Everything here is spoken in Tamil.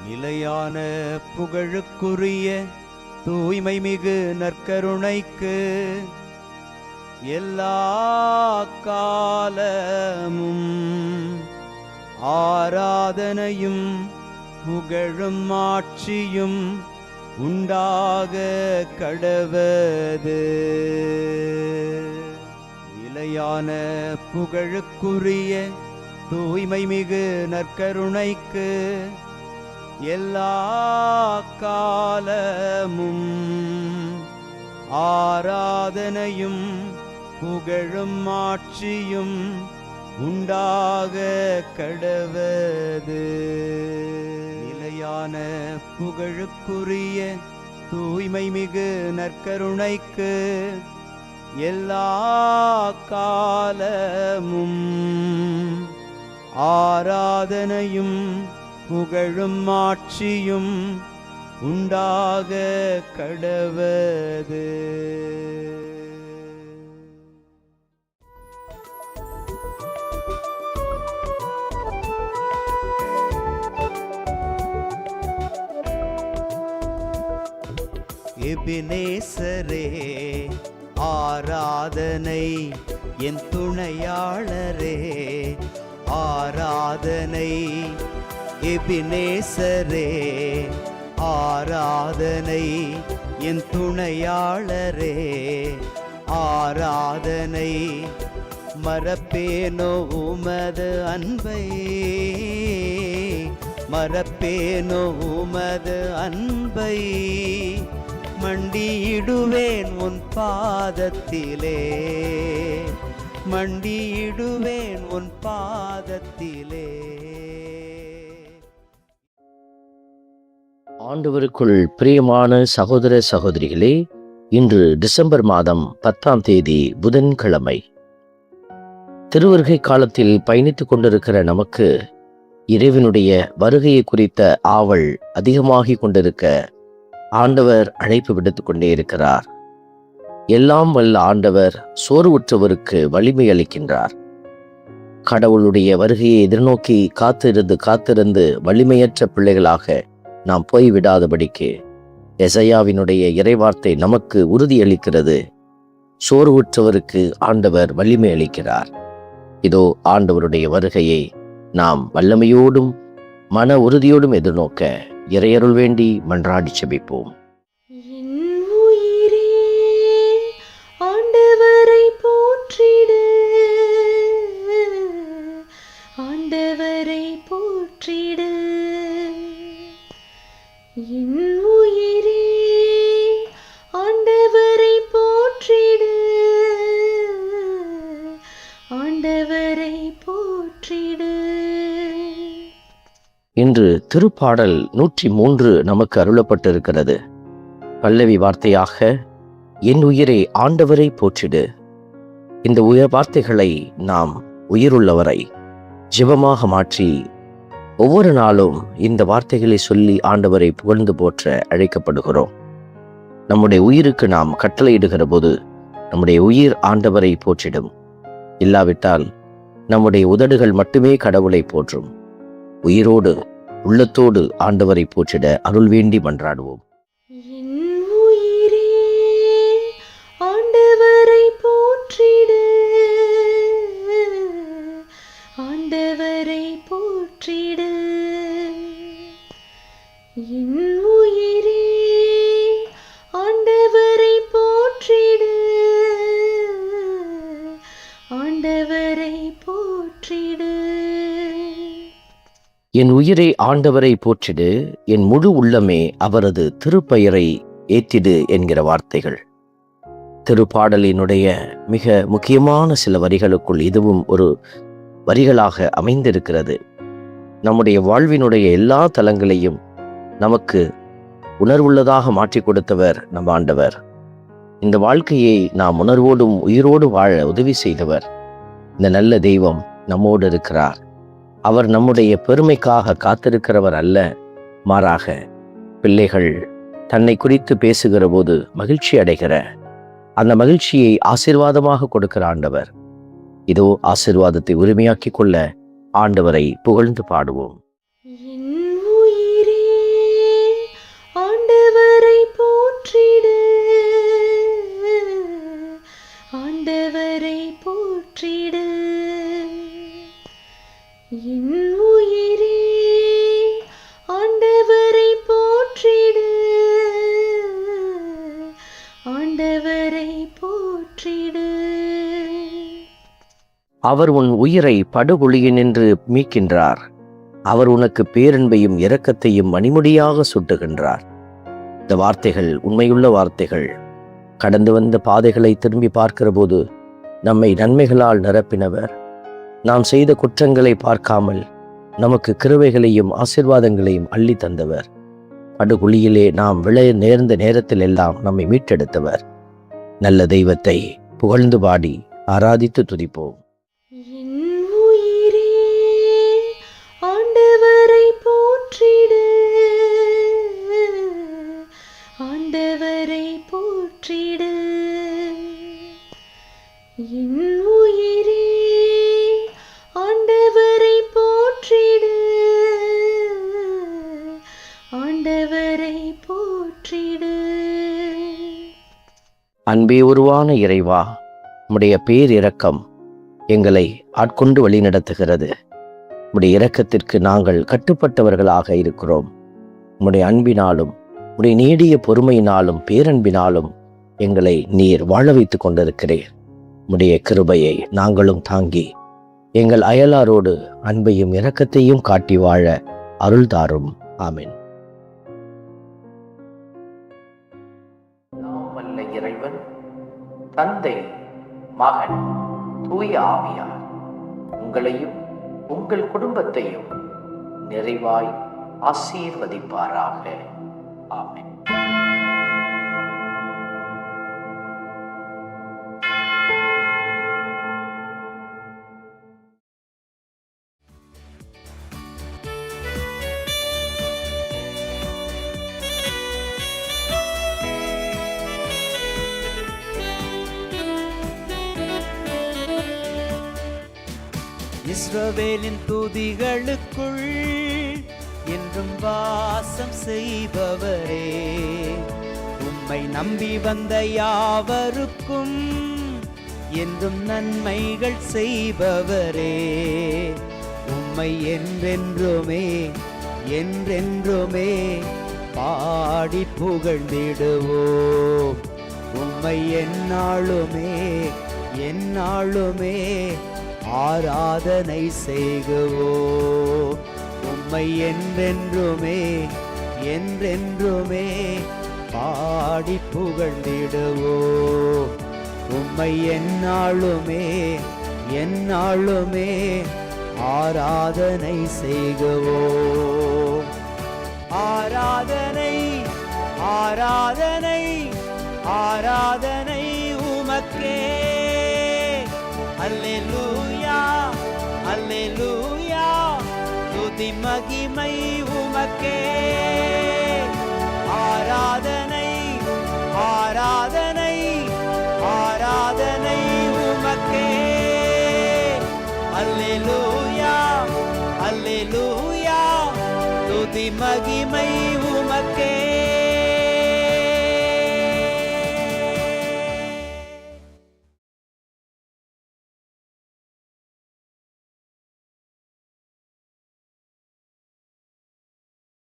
நிலையான புகழுக்குரிய தூய்மை மிகு நற்கருணைக்கு எல்லா காலமும் ஆராதனையும் புகழும் ஆட்சியும் உண்டாக கடவது. நிலையான புகழுக்குரிய தூய்மை மிகு நற்கருணைக்கு எல்லா காலமும் ஆராதனையும் புகழும் ஆட்சியும் உண்டாக கடவது. நிலையான புகழுக்குரிய தூய்மை மிகு நற்கருணைக்கு எல்லா காலமும் ஆராதனையும் புகழும் ஆட்சியும் உண்டாக கடவது. எபினேசரே ஆராதனை, என் துணையாளரே ஆராதனை. எபினேசரே ஆராதனை, என் துணையாளரே ஆராதனை. மறப்பேனோ உமது அன்பை, மறப்பேனோ உமது அன்பை. மண்டியிடுவேன் உன் பாதத்திலே, மண்டியிடுவேன் உன் பாதத்திலே. ஆண்டவருக்குள் பிரியமான சகோதர சகோதரிகளே, இன்று டிசம்பர் மாதம் 10ஆம் தேதி புதன்கிழமை. திருவருகை காலத்தில் பயணித்துக் கொண்டிருக்கிற நமக்கு இறைவனுடைய வருகையை குறித்த ஆவல் அதிகமாகிக் கொண்டிருக்க ஆண்டவர் அழைப்பு விடுத்துக் கொண்டே இருக்கிறார். எல்லாம் வல்ல ஆண்டவர் சோர்வுற்றவருக்கு வலிமை அளிக்கின்றார். கடவுளுடைய வருகையை எதிர்நோக்கி காத்திருந்து வலிமையற்ற பிள்ளைகளாக நாம் போய்விடாதபடிக்கு எசையாவினுடைய இறைவார்த்தை நமக்கு உறுதியளிக்கிறது. சோர்வுற்றவருக்கு ஆண்டவர் வலிமை அளிக்கிறார். இதோ ஆண்டவருடைய வருகையை நாம் வல்லமையோடும் மன உறுதியோடும் எதிர்நோக்க இறையருள் வேண்டி மன்றாடி செபிப்போம். ஆண்டவரை போற்றிடு, ஆண்டவரை போற்றிடு. என் உயிரே ஆண்டவரை போற்றிடு, ஆண்டவரை போற்றிடு. இன்று திருப்பாடல் 103 நமக்கு அருளப்பட்டிருக்கிறது. பல்லவி வார்த்தையாக என் உயிரே ஆண்டவரை போற்றிடு. இந்த உயர் வார்த்தைகளை நாம் உயிருள்ளவரை ஜெபமாக மாற்றி ஒவ்வொரு நாளும் இந்த வார்த்தைகளை சொல்லி ஆண்டவரை புகழ்ந்து போற்ற அழைக்கப்படுகிறோம். நம்முடைய உயிருக்கு நாம் கட்டளையிடுகிற போது நம்முடைய உயிர் ஆண்டவரை போற்றிடும். இல்லாவிட்டால் நம்முடைய உதடுகள் மட்டுமே கடவுளை போற்றும். உயிரோடு உள்ளத்தோடு ஆண்டவரை போற்றிட அருள் வேண்டி மன்றாடுவோம். என் உயிரே ஆண்டவரை போற்றிடு, ஆண்டவரை போற்றிடு. என் உயிரே ஆண்டவரை போற்றிடு, ஆண்டவரை போற்றிடு. என் உயிரை ஆண்டவரை போற்றிடு, என் முழு உள்ளமே அவரது திருப்பெயரை ஏத்திடு என்கிற வார்த்தைகள் திருப்பாடலினுடைய மிக முக்கியமான சில வரிகளுக்குள் இதுவும் ஒரு வரிகளாக அமைந்திருக்கிறது. நம்முடைய வாழ்வினுடைய எல்லா தலங்களையும் நமக்கு உணர்வுள்ளதாக மாற்றி கொடுத்தவர் நம் ஆண்டவர். இந்த வாழ்க்கையை நாம் உணர்வோடும் உயிரோடு வாழ உதவி செய்தவர் இந்த நல்ல தெய்வம் நம்மோடு இருக்கிறார். அவர் நம்முடைய பெருமைக்காக காத்திருக்கிறவர் அல்ல, மாறாக பிள்ளைகள் தன்னை குறித்து பேசுகிற போது மகிழ்ச்சி அடைகிற அந்த மகிழ்ச்சியை ஆசீர்வாதமாக கொடுக்கிற ஆண்டவர். இதோ ஆசீர்வாதத்தை உரிமையாக்கிக் கொள்ள ஆண்டவரை புகழ்ந்து பாடுவோம். என் உயிரே போற்றிடு ஆண்டவரை போற்றிடு என் உயிரே ஆண்டவரை போற்றிடு ஆண்டவரை போற்றிடு அவர் உன் உயிரை படுகொலியினின்று மீட்கின்றார். அவர் உனக்கு பேரன்பையும் இரக்கத்தையும் மணிமுடியாக சுட்டுகின்றார். இந்த வார்த்தைகள் உண்மையுள்ள வார்த்தைகள். கடந்து வந்த பாதைகளை திரும்பி பார்க்கிற போது நம்மை நன்மைகளால் நிரப்பினவர். நாம் செய்த குற்றங்களை பார்க்காமல் நமக்கு கிருபைகளையும் ஆசீர்வாதங்களையும் அள்ளி தந்தவர். படுகுழியிலே நாம் விளைய நேர்ந்த நேரத்தில் எல்லாம் நம்மை மீட்டெடுத்தவர். நல்ல தெய்வத்தை புகழ்ந்து பாடி ஆராதித்து துதிப்போம். என் உயிரே ஆண்டவரை போற்றிடு ஆண்டவரை போற்றிடு என் உயிரே ஆண்டவரை போற்றிடு ஆண்டவரை போற்றிடு. அன்பே உருவான இறைவா, உம்முடைய பேரிரக்கம் எங்களை ஆட்கொண்டு வழிநடத்துகிறது. உம்முடைய இரக்கத்திற்கு நாங்கள் கட்டுப்பட்டவர்களாக இருக்கிறோம். உம்முடைய அன்பினாலும் உம்முடைய நீடிய பொறுமையினாலும் பேரன்பினாலும் எங்களை நீர் வாழ வைத்துக் கொண்டிருக்கிறீர். உம்முடைய கிருபையை நாங்களும் தாங்கி எங்கள் அயலாரோடு அன்பையும் இரக்கத்தையும் காட்டி வாழ அருள் தாரும். ஆமென். வல்ல இறைவன் தந்தை, மகன், தூய ஆவியார் உங்களையும் உங்கள் குடும்பத்தையும் நிறைவாய் ஆசீர்வதிப்பாராக. ஆமென். இஸ்ரவேலின் துதிகளுக்குள் என்றும் வாசம் செய்பவரே, உம்மை நம்பி வந்த யாவருக்கும் என்றும் நன்மைகள் செய்பவரே, உம்மை என்றென்றுமே என்றென்றுமே பாடி புகழ்ந்திடுவோம். உம்மை எந்நாளுமே எந்நாளுமே ஆராதனை செய்குவோம். உம்மை என்றென்றுமே என்றென்றுமே பாடி புகழ்ந்திடுவோம். உம்மை எந்நாளுமே எந்நாளுமே ஆராதனை செய்குவோம். ஆராதனை ஆராதனை ஆராதனை உமக்கே. அல்லேலூயா அல்லேலூயா, துதி மகிமை உமக்கே. ஆராதனை ஆராதனை ஆராதனை உமக்கே. அல்லேலூயா அல்லேலூயா, துதி மகிமை உமக்கே.